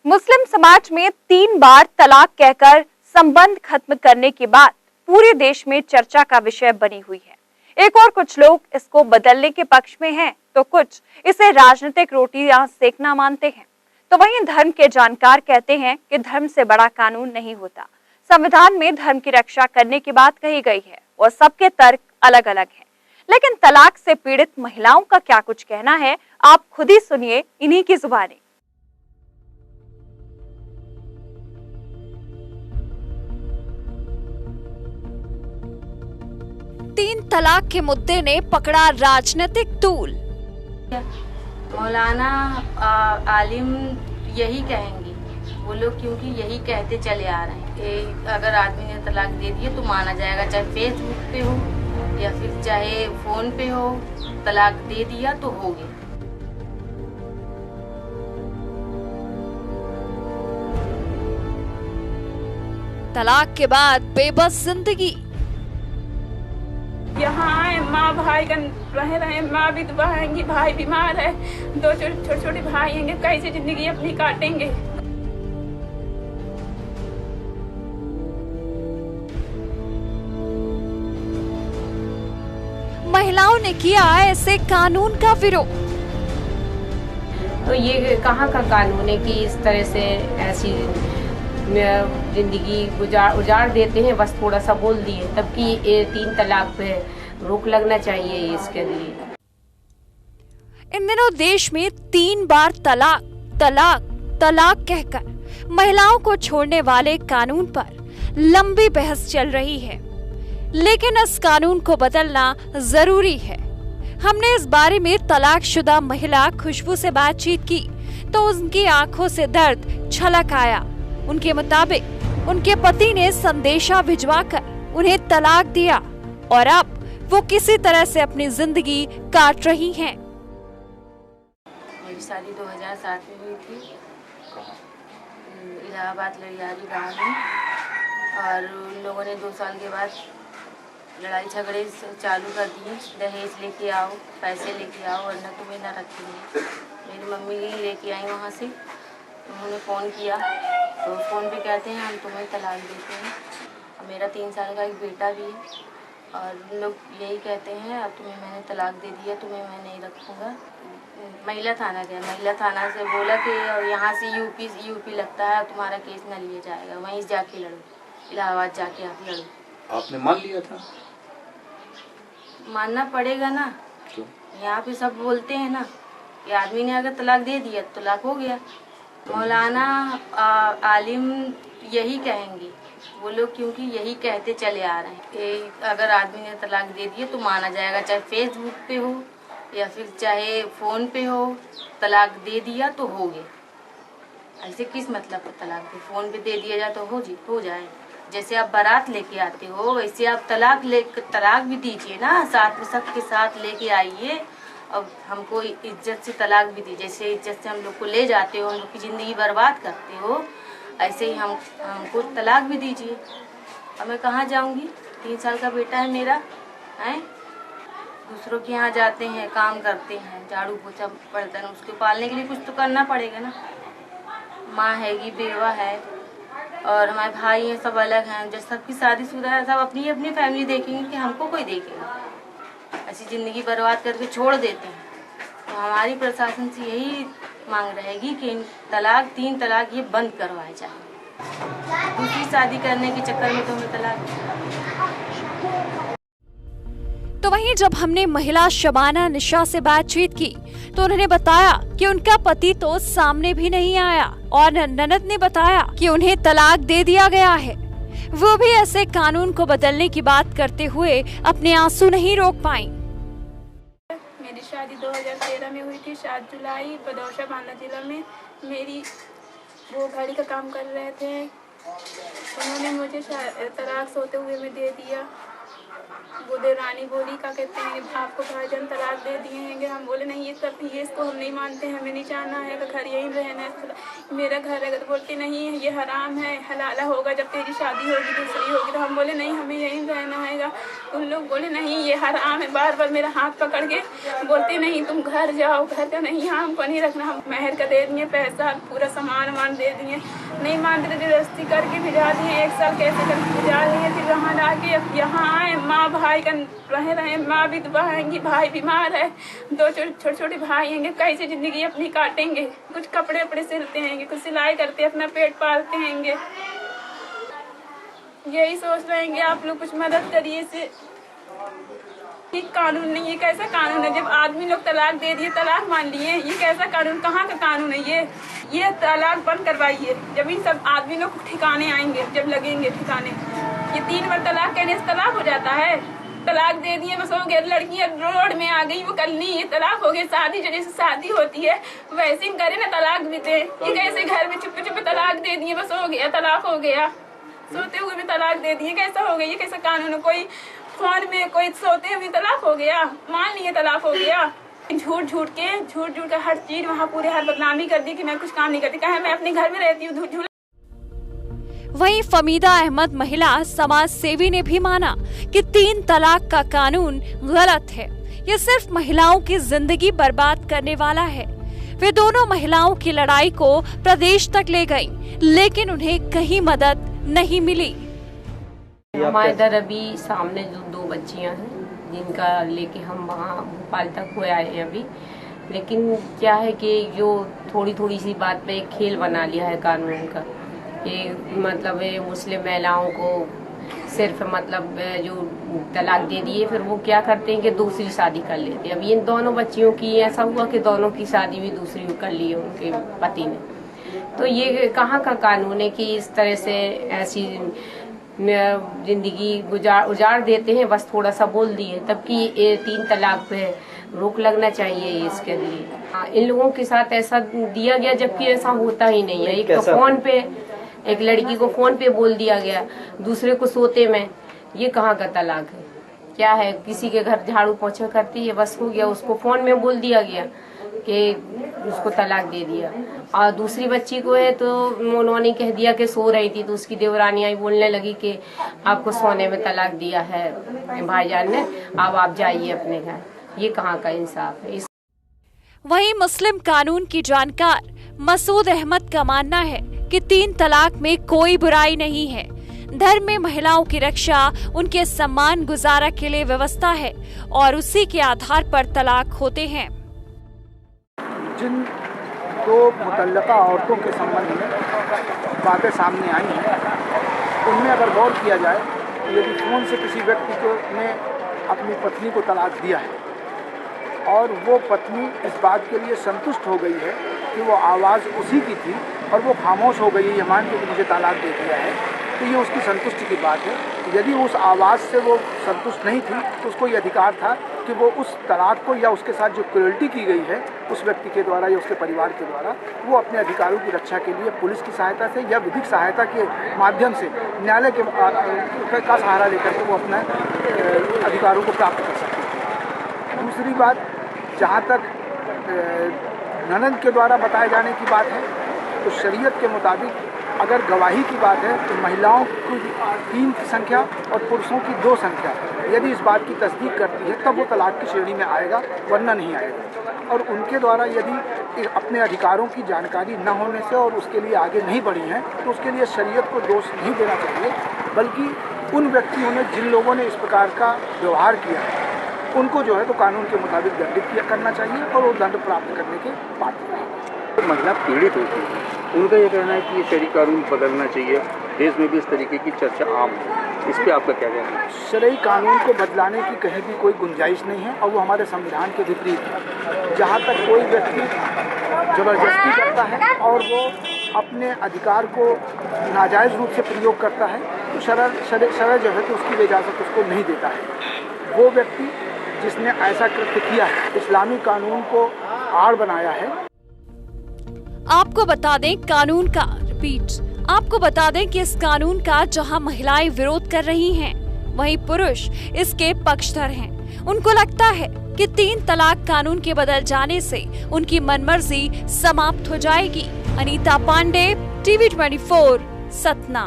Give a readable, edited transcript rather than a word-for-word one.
मुस्लिम समाज में 3 बार तलाक कहकर संबंध खत्म करने की बात पूरे देश में चर्चा का विषय बनी हुई है। एक और कुछ लोग इसको बदलने के पक्ष में हैं, तो कुछ इसे राजनीतिक रोटियां सेकना मानते हैं। तो वहीं धर्म के जानकार कहते हैं कि धर्म से बड़ा कानून नहीं होता। संविधान में धर्म की रक्षा करने की बात कही गई है और सबके तर्क अलग अलग हैं। लेकिन तलाक से पीड़ित महिलाओं का क्या कुछ कहना है, आप खुद ही सुनिए इन्हीं की जुबानी। तीन तलाक के मुद्दे ने पकड़ा राजनीतिक तूल। मौलाना आलिम यही कहेंगे वो लोग, क्योंकि यही कहते चले आ रहे हैं कि अगर आदमी ने तलाक दे दिया तो माना जाएगा, चाहे फेसबुक पे हो या फिर चाहे फोन पे हो, तलाक दे दिया तो हो गया। तलाक के बाद बेबस जिंदगी। यहाँ आए, माँ भाई का रहे, माँ भी दुआ आएंगी, भाई बीमार है, 2 छोटे छोटे भाई हैं, कैसे जिंदगी अपनी काटेंगे। महिलाओं ने किया ऐसे कानून का विरोध। तो ये कहाँ का कानून है कि इस तरह से ऐसी जिंदगी उजाड़ देते हैं। बस थोड़ा सा बोल दिए तब कि ये 3 तलाक पे रोक लगना चाहिए इसके लिए। इन दिनों देश में 3 बार तलाक तलाक तलाक कहकर महिलाओं को छोड़ने वाले कानून पर लंबी बहस चल रही है, लेकिन इस कानून को बदलना जरूरी है। हमने इस बारे में तलाकशुदा महिला खुशबू से बातचीत की तो उनकी आंखों से दर्द छलक आया। उनके मुताबिक उनके पति ने संदेशा भिजवाकर उन्हें तलाक दिया और अब वो किसी तरह से अपनी जिंदगी काट रही हैं। मेरी शादी 2007 में हुई थी, इलाहाबाद लड़ियारी गाँव में, और उन लोगों ने 2 साल के बाद लड़ाई झगड़े चालू कर दिए। दहेज लेके आओ, पैसे लेके आओ वरना तुम्हें ना रखेंगे। मेरी मम्मी ही लेके आई वहाँ से। उन्होंने फ़ोन किया तो फ़ोन पे कहते हैं हम तुम्हें तलाक देते हैं। मेरा 3 साल का एक बेटा भी है और उन लोग यही कहते हैं अब तुम्हें मैंने तलाक दे दिया, तुम्हें मैं नहीं रखूँगा। महिला थाना गया, महिला थाना से बोला कि यहाँ से यूपी लगता है, तुम्हारा केस न लिया जाएगा, वहीं जाके लड़ो, इलाहाबाद जाके आप लड़ो। आपने मान लिया था? मानना पड़ेगा ना। क्यों? यहाँ पे सब बोलते हैं ना कि आदमी ने अगर तलाक दे दिया तो तलाक हो गया। मौलाना आलिम यही कहेंगे वो लोग, क्योंकि यही कहते चले आ रहे हैं कि अगर आदमी ने तलाक दे दिया तो माना जाएगा, चाहे फेसबुक पे हो या फिर चाहे फोन पे हो, तलाक दे दिया तो हो गया। ऐसे किस मतलब का तलाक दे? फोन पे दे दिया जाए तो हो जाए। जैसे आप बारात लेके आते हो वैसे आप तलाक भी दीजिए ना, साथ में सबके साथ लेके आइए। अब हमको इज्जत से तलाक भी दी, जैसे इज्जत से हम लोग को ले जाते हो, हम लोग की ज़िंदगी बर्बाद करते हो, ऐसे ही हमको तलाक भी दीजिए। अब मैं कहाँ जाऊँगी? 3 साल का बेटा है मेरा, हैं? दूसरों के यहाँ जाते हैं, काम करते हैं, झाड़ू पोछा बर्तन, उसको पालने के लिए कुछ तो करना पड़ेगा ना। माँ हैगी, बेवा है और हमारे भाई हैं, सब अलग हैं। जब सबकी शादीशुदा है, सब अपनी अपनी फैमिली देखेंगे कि हमको कोई देखेगा। ऐसी ज़िंदगी बर्बाद करके छोड़ देते हैं। तो हमारी प्रशासन से यही मांग रहेगी कि 3 तलाक ये बंद करवाए जाए। दूसरी शादी करने के चक्कर में तो हमें तलाक। तो वहीं जब हमने महिला शबाना निशा से बातचीत की तो उन्होंने बताया कि उनका पति तो सामने भी नहीं आया और ननद ने बताया कि उन्हें तलाक दे दिया गया है। वो भी ऐसे कानून को बदलने की बात करते हुए अपने आंसू नहीं रोक पाई। मेरी शादी 2013 में हुई थी, 7 जुलाई, बदौशा बांदा जिला में। मेरी वो घड़ी का काम कर रहे थे, उन्होंने मुझे तलाक सोते हुए में दे दिया। वो देवरानी बोली क्या कहते हैं आपको भाईजान तलाक दे दिए हैं। हम बोले नहीं ये इसको हम नहीं मानते, हमें नहीं चाहना है, घर यहीं रहना है, मेरा घर है। तो बोलते नहीं है ये हराम है, हलाला होगा, जब तेरी शादी होगी दूसरी होगी। तो हम बोले नहीं हमें यहीं रहना है। उन लोग बोले नहीं ये हराम है, बार बार मेरा हाथ पकड़ के बोलते नहीं तुम घर जाओ, घर का नहीं हमको नहीं रखना। हम मेहर का दे दिए पैसा, पूरा सामान वामान दे दिए, नहीं मानते तो जबरदस्ती करके भिजा दिए। 1 साल कैसे करके भिजा दिए, फिर वहाँ लाके अब यहाँ आए। माँ भाई का रहे माँ भी दुबाएंगी, भाई बीमार है, 2 छोटे छोटे भाई हैं, कैसे जिंदगी अपनी काटेंगे। कुछ कपड़े वपड़े सिलते हैं, कुछ सिलाई करते अपना पेट पालते हैं। यही सोच रहे हैं आप लोग कुछ मदद करिए से। ये कानून नहीं, ये कैसा कानून है? जब आदमी लोग तलाक दे दिए, तलाक मान लिए, ये कैसा कानून, कहाँ का कानून है ये तलाक बंद करवाइए। जब इन सब आदमी लोग ठिकाने आएंगे, जब लगेंगे ठिकाने। ये 3 बार तलाक कहने से तलाक हो जाता है? तलाक दे दिए बस हो गया, लड़की रोड में आ गई, वो कल नहीं, ये तलाक हो गई। शादी जैसे शादी होती है वैसे ही करे ना, तलाक भी दे। ये कैसे घर में चुप चुप तलाक दे दिए, बस हो गया तलाक हो गया, सोते हुए भी तलाक दे दिए, कैसा हो गया? ये कैसा कानून है? कोई फोन में कोई सोते हुए तलाक हो गया, मान लिए तलाक हो गया। झूठ झूठ के हर चीज वहाँ पूरे हर बदनामी कर दी कि मैं कुछ काम नहीं करती, कहा मैं अपने घर में रहती हूँ। वहीं फमीदा अहमद महिला समाज सेवी ने भी माना कि 3 तलाक का कानून गलत है, ये सिर्फ महिलाओं की जिंदगी बर्बाद करने वाला है। वे दोनों महिलाओं की लड़ाई को प्रदेश तक ले गई, लेकिन उन्हें कहीं मदद नहीं मिली। हमारे इधर अभी सामने जो 2 बच्चियां हैं जिनका लेके हम वहाँ भोपाल तक हुए आए हैं अभी। लेकिन क्या है कि जो थोड़ी सी बात पे एक खेल बना लिया है कानून का, ये मतलब मुस्लिम महिलाओं को सिर्फ मतलब जो तलाक दे दिए, फिर वो क्या करते हैं कि दूसरी शादी कर लेते हैं। अब इन दोनों बच्चियों की ऐसा हुआ कि दोनों की शादी भी दूसरी कर ली उनके पति ने। तो ये कहाँ का कानून है कि इस तरह से ऐसी जिंदगी उजाड़ देते हैं, बस थोड़ा सा बोल दिए तब कि ये 3 तलाक पे रोक लगना चाहिए इसके लिए। इन लोगों के साथ ऐसा दिया गया जबकि ऐसा होता ही नहीं है। एक तो फोन पे, एक लड़की को फोन पे बोल दिया गया, दूसरे को सोते में। ये कहाँ का तलाक है? क्या है, किसी के घर झाड़ू पोछा करती है, बस हो गया, उसको फोन में बोल दिया गया कि उसको तलाक दे दिया। और दूसरी बच्ची को है तो उन्होंने कह दिया कि सो रही थी, तो उसकी देवरानी आई बोलने लगी कि आपको सोने में तलाक दिया है भाईजान ने, अब आप जाइए अपने घर। ये कहाँ का इंसाफ है? वहीं मुस्लिम कानून की जानकार मसूद अहमद का मानना है कि 3 तलाक में कोई बुराई नहीं है। धर्म में महिलाओं की रक्षा, उनके सम्मान गुजारा के लिए व्यवस्था है और उसी के आधार पर तलाक होते हैं। जिन 2 मुतल्लका औरतों के संबंध में बातें सामने आई हैं, उनमें अगर गौर किया जाए तो यदि फ़ोन से किसी व्यक्ति ने अपनी पत्नी को तलाक दिया है और वो पत्नी इस बात के लिए संतुष्ट हो गई है कि वो आवाज़ उसी की थी और वो खामोश हो गई है ये मान के कि मुझे तलाक दे दिया है, तो ये उसकी संतुष्टि की बात है। यदि उस आवाज़ से वो संतुष्ट नहीं थी तो उसको ये अधिकार था कि वो उस तलाक को या उसके साथ जो क्रूरल्टी की गई है उस व्यक्ति के द्वारा या उसके परिवार के द्वारा, वो अपने अधिकारों की रक्षा के लिए पुलिस की सहायता से या विधिक सहायता के माध्यम से न्यायालय का सहारा लेकर के वो अपने अधिकारों को प्राप्त कर सकते हैं। दूसरी बात, जहाँ तक ननद के द्वारा बताए जाने की बात है, तो शरीयत के मुताबिक अगर गवाही की बात है तो महिलाओं की 3 की संख्या और पुरुषों की 2 संख्या यदि इस बात की तस्दीक करती है तब वो तलाक की श्रेणी में आएगा, वरना नहीं आएगा। और उनके द्वारा यदि अपने अधिकारों की जानकारी न होने से और उसके लिए आगे नहीं बढ़ी हैं तो उसके लिए शरीयत को दोष नहीं देना चाहिए, बल्कि उन व्यक्तियों ने जिन लोगों ने इस प्रकार का व्यवहार किया है उनको जो है तो कानून के मुताबिक दंडित करना चाहिए और वो दंड प्राप्त करने के पात्र हैं। महिला पीड़ित होती है, उनका ये कहना है कि ये शरई कानून बदलना चाहिए, देश में भी इस तरीके की चर्चा आम है, इस पर आपका क्या कहना है? शरई कानून को बदलाने की कहीं भी कोई गुंजाइश नहीं है और वो हमारे संविधान के विपरीत है। जहाँ तक कोई व्यक्ति ज़बरदस्ती करता है और वो अपने अधिकार को नाजायज़ रूप से प्रयोग करता है तो शरअ जो है तो उसकी इजाज़त उसको नहीं देता है। वो व्यक्ति जिसने ऐसा कृत्य किया है, इस्लामी कानून को आड़ बनाया है। आपको बता दें कानून का रिपीट आपको बता दें कि इस कानून का जहां महिलाएं विरोध कर रही हैं, वहीं पुरुष इसके पक्षधर हैं। उनको लगता है कि 3 तलाक कानून के बदल जाने से उनकी मनमर्जी समाप्त हो जाएगी। अनीता पांडे, TV 24, सतना।